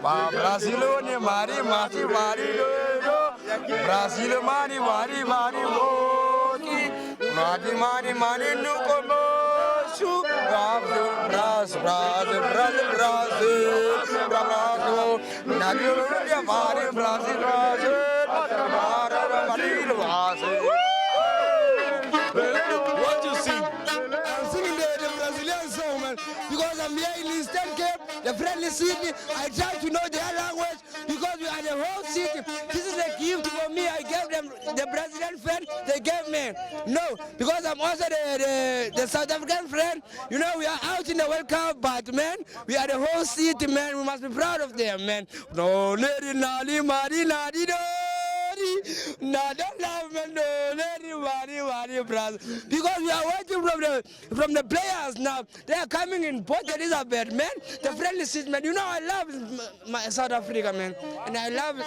Brasil ne mari mati mari do Brasil mari mari mari moti mari mari mari no como su Brasil Brasil Brasil Brasil Brasil Brasil ne mari Brasil Brasil What you sing? I'm singing the Brazilian song, man, because I'm here in Eastern Cape, the friendly city. I try to know their language because we are the whole city. This is a gift for me. I gave them the Brazilian friend they gave me. No, because I'm also the South African friend. You know, we are out in the World Cup, but man, we are the whole city, man. We must be proud of them, man. No, lady, nadi, madi, nadi, do. No, don't love me, no, lady, brother. Because we are waiting from the players now. They are coming in Porto Elizabeth, man. The friendly city, man. You know, I love my South Africa, man, and I love it.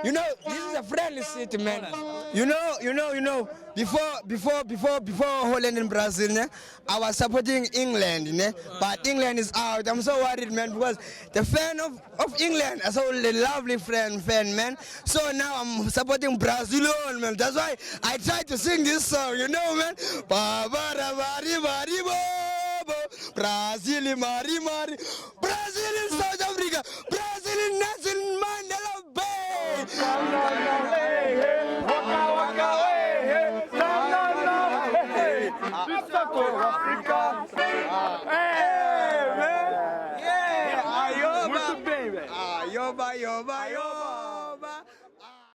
You know, this is a friendly city, man. You know. Before Holland and Brazil, né, I was supporting England, né, but England is out. I'm so worried, man, because the fan of England, I saw a lovely fan, man. So now I'm supporting Brazil, man. That's why I try to sing this song, you know, man. Brazil, mari, mari. Brazil in South Africa. Brazil in Nelson Mandela Bay. Ayoba, ayoba, ayoba.